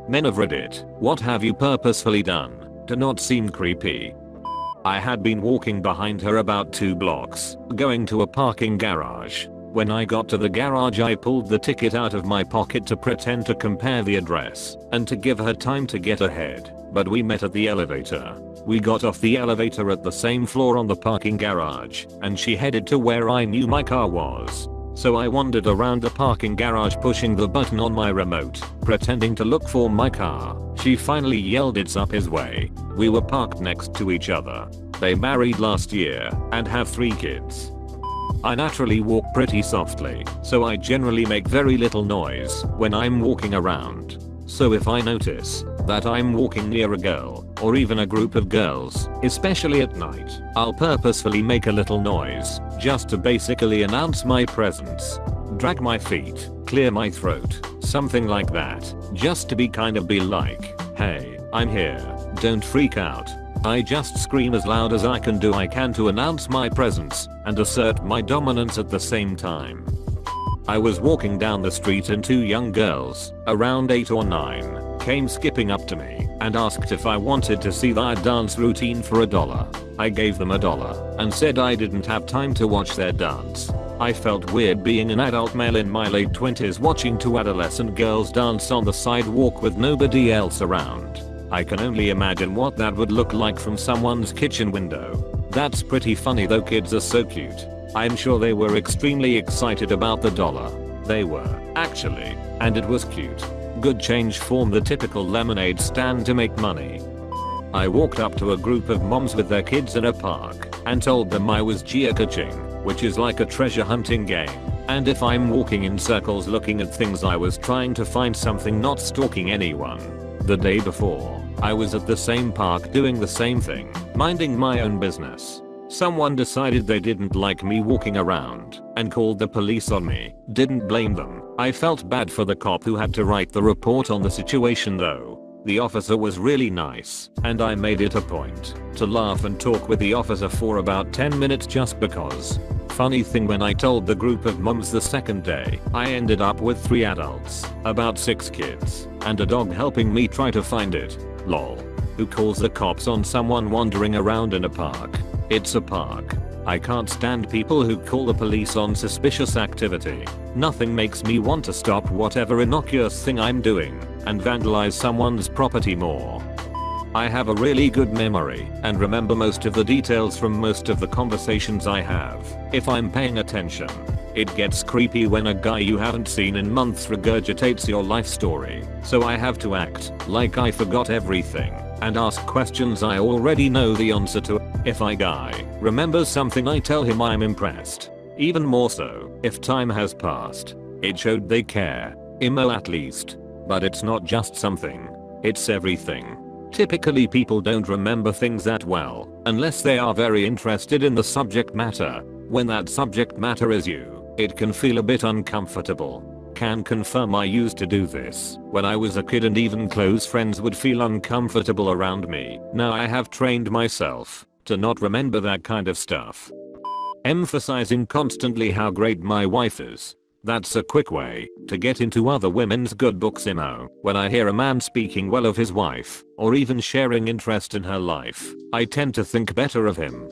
Men of Reddit, what have you purposefully done to not seem creepy? I had been walking behind her about 2 blocks, going to a parking garage. When I got to the garage, I pulled the ticket out of my pocket to pretend to compare the address and to give her time to get ahead, but we met at the elevator. We got off the elevator at the same floor on the parking garage, and she headed to where I knew my car was. So I wandered around the parking garage pushing the button on my remote, pretending to look for my car. She finally yelled it's up his way. We were parked next to each other. They married last year and have 3 kids. I naturally walk pretty softly, so I generally make very little noise when I'm walking around. So if I notice that I'm walking near a girl, or even a group of girls, especially at night, I'll purposefully make a little noise, just to basically announce my presence. Drag my feet, clear my throat, something like that, just to be like, hey, I'm here, don't freak out. I just scream as loud as I can to announce my presence and assert my dominance at the same time. I was walking down the street and 2 young girls, around 8 or 9, came skipping up to me and asked if I wanted to see their dance routine for $1. I gave them $1 and said I didn't have time to watch their dance. I felt weird being an adult male in my late 20s watching 2 adolescent girls dance on the sidewalk with nobody else around. I can only imagine what that would look like from someone's kitchen window. That's pretty funny though, kids are so cute. I'm sure they were extremely excited about the $1. They were, actually, and it was cute. Good change from the typical lemonade stand to make money. I walked up to a group of moms with their kids in a park and told them I was geocaching, which is like a treasure hunting game, and if I'm walking in circles looking at things, I was trying to find something, not stalking anyone. The day before, I was at the same park doing the same thing, minding my own business. Someone decided they didn't like me walking around and called the police on me. Didn't blame them. I felt bad for the cop who had to write the report on the situation though. The officer was really nice, and I made it a point to laugh and talk with the officer for about 10 minutes just because. Funny thing, when I told the group of moms the second day, I ended up with 3 adults, about 6 kids, and a dog helping me try to find it. Lol. Who calls the cops on someone wandering around in a park? It's a park. I can't stand people who call the police on suspicious activity. Nothing makes me want to stop whatever innocuous thing I'm doing and vandalize someone's property more. I have a really good memory and remember most of the details from most of the conversations I have, if I'm paying attention. It gets creepy when a guy you haven't seen in months regurgitates your life story, so I have to act like I forgot everything and ask questions I already know the answer to. If a guy remembers something, I tell him I'm impressed. Even more so if time has passed. It showed they care. Emo at least. But it's not just something, it's everything. Typically people don't remember things that well unless they are very interested in the subject matter. When that subject matter is you, it can feel a bit uncomfortable. Can confirm I used to do this when I was a kid, and even close friends would feel uncomfortable around me. Now I have trained myself to not remember that kind of stuff. Emphasizing constantly how great my wife is. That's a quick way to get into other women's good books emo. When I hear a man speaking well of his wife, or even sharing interest in her life, I tend to think better of him.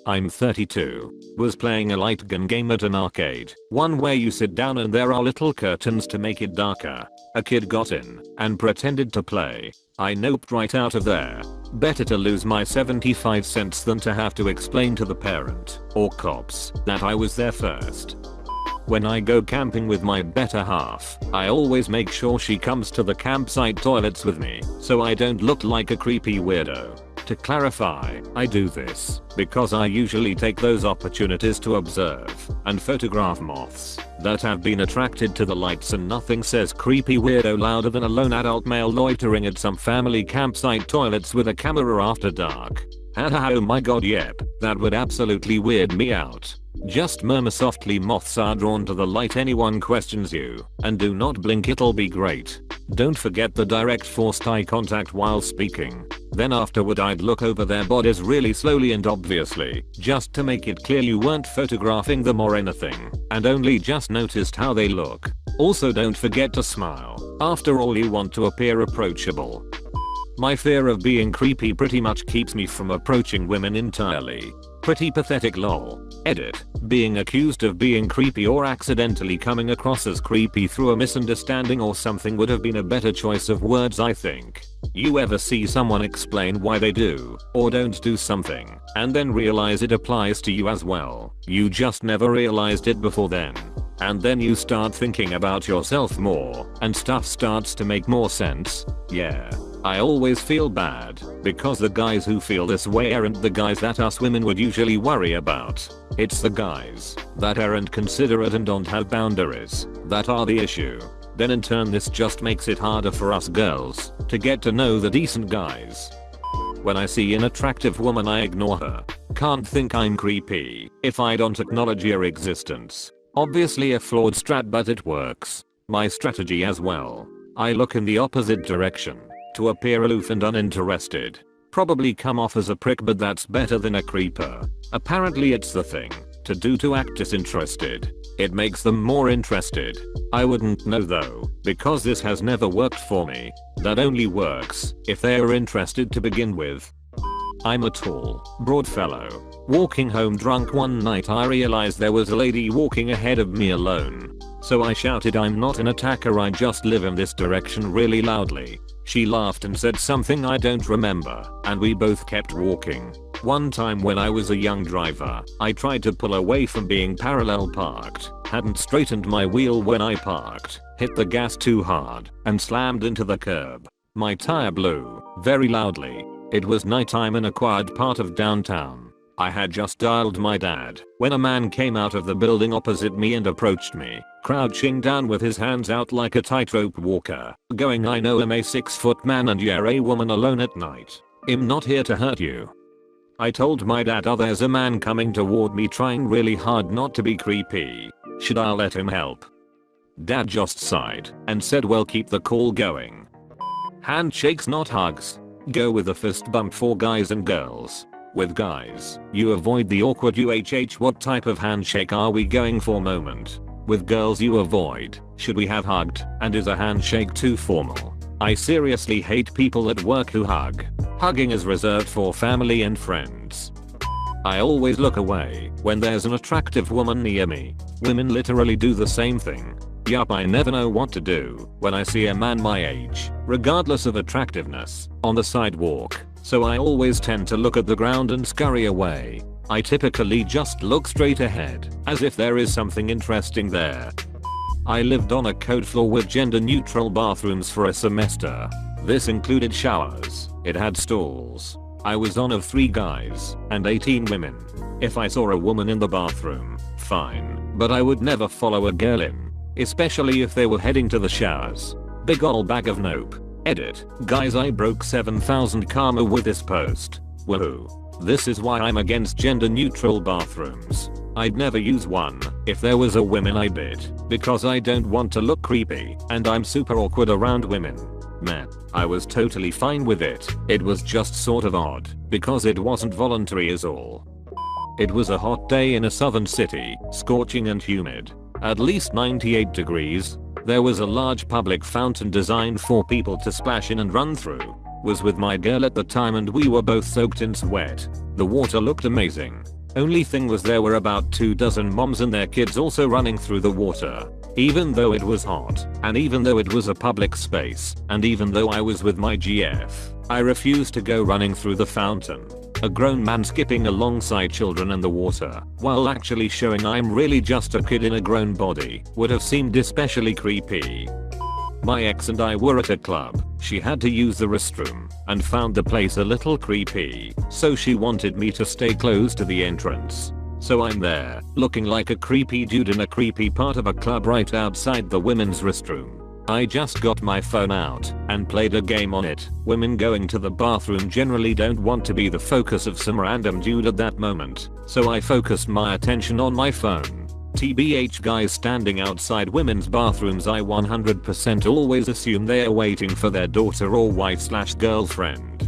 I'm 32. Was playing a light gun game at an arcade, one where you sit down and there are little curtains to make it darker. A kid got in and pretended to play. I noped right out of there. Better to lose my 75 cents than to have to explain to the parent or cops that I was there first. When I go camping with my better half, I always make sure she comes to the campsite toilets with me so I don't look like a creepy weirdo. To clarify, I do this because I usually take those opportunities to observe and photograph moths that have been attracted to the lights, and nothing says creepy weirdo louder than a lone adult male loitering at some family campsite toilets with a camera after dark. Haha, oh my god, yep, that would absolutely weird me out. Just murmur softly, moths are drawn to the light. Anyone questions you, and do not blink, it'll be great. Don't forget the direct forced eye contact while speaking. Then afterward I'd look over their bodies really slowly and obviously, just to make it clear you weren't photographing them or anything, and only just noticed how they look. Also don't forget to smile. After all, you want to appear approachable. My fear of being creepy pretty much keeps me from approaching women entirely. Pretty pathetic lol. Edit. Being accused of being creepy or accidentally coming across as creepy through a misunderstanding or something would have been a better choice of words, I think. You ever see someone explain why they do or don't do something and then realize it applies to you as well? You just never realized it before then. And then you start thinking about yourself more and stuff starts to make more sense. Yeah. I always feel bad because the guys who feel this way aren't the guys that us women would usually worry about. It's the guys that aren't considerate and don't have boundaries that are the issue. Then in turn this just makes it harder for us girls to get to know the decent guys. When I see an attractive woman I ignore her. Can't think I'm creepy if I don't acknowledge her existence. Obviously a flawed strat, but it works. My strategy as well. I look in the opposite direction to appear aloof and uninterested. Probably come off as a prick, but that's better than a creeper. Apparently it's the thing to do to act disinterested. It makes them more interested. I wouldn't know though, because this has never worked for me. That only works if they are interested to begin with. I'm a tall, broad fellow. Walking home drunk one night, I realized there was a lady walking ahead of me alone. So I shouted, "I'm not an attacker, I just live in this direction," really loudly. She laughed and said something I don't remember, and we both kept walking. One time when I was a young driver, I tried to pull away from being parallel parked, hadn't straightened my wheel when I parked, hit the gas too hard, and slammed into the curb. My tire blew very loudly. It was nighttime in a quiet part of downtown. I had just dialed my dad when a man came out of the building opposite me and approached me, crouching down with his hands out like a tightrope walker, going, "I know I'm a 6-foot man and you're a woman alone at night. I'm not here to hurt you." I told my dad, "Oh, there's a man coming toward me trying really hard not to be creepy. Should I let him help?" Dad just sighed and said, "Well, keep the call going. Handshakes, not hugs. Go with a fist bump for guys and girls. With guys, you avoid the awkward what type of handshake are we going for moment. With girls you avoid, should we have hugged, and is a handshake too formal? I seriously hate people at work who hug. Hugging is reserved for family and friends. I always look away when there's an attractive woman near me. Women literally do the same thing. Yup, I never know what to do when I see a man my age, regardless of attractiveness, on the sidewalk. So I always tend to look at the ground and scurry away. I typically just look straight ahead, as if there is something interesting there. I lived on a code floor with gender-neutral bathrooms for a semester. This included showers. It had stalls. I was one of 3 guys and 18 women. If I saw a woman in the bathroom, fine, but I would never follow a girl in, especially if they were heading to the showers. Big ol' bag of nope. Edit. Guys, I broke 7,000 karma with this post. Woohoo. This is why I'm against gender neutral bathrooms. I'd never use one if there was a woman I bit, because I don't want to look creepy and I'm super awkward around women. Man, I was totally fine with it. It was just sort of odd because it wasn't voluntary is all. It was a hot day in a southern city, scorching and humid. At least 98 degrees. There was a large public fountain designed for people to splash in and run through. Was with my girl at the time and we were both soaked in sweat. The water looked amazing. Only thing was there were about 2 dozen moms and their kids also running through the water. Even though it was hot, and even though it was a public space, and even though I was with my GF, I refused to go running through the fountain. A grown man skipping alongside children in the water, while actually showing I'm really just a kid in a grown body, would have seemed especially creepy. My ex and I were at a club. She had to use the restroom and found the place a little creepy, so she wanted me to stay close to the entrance. So I'm there, looking like a creepy dude in a creepy part of a club right outside the women's restroom. I just got my phone out and played a game on it. Women going to the bathroom generally don't want to be the focus of some random dude at that moment, so I focused my attention on my phone. TBH, guys standing outside women's bathrooms, I 100% always assume they are waiting for their daughter or wife/girlfriend.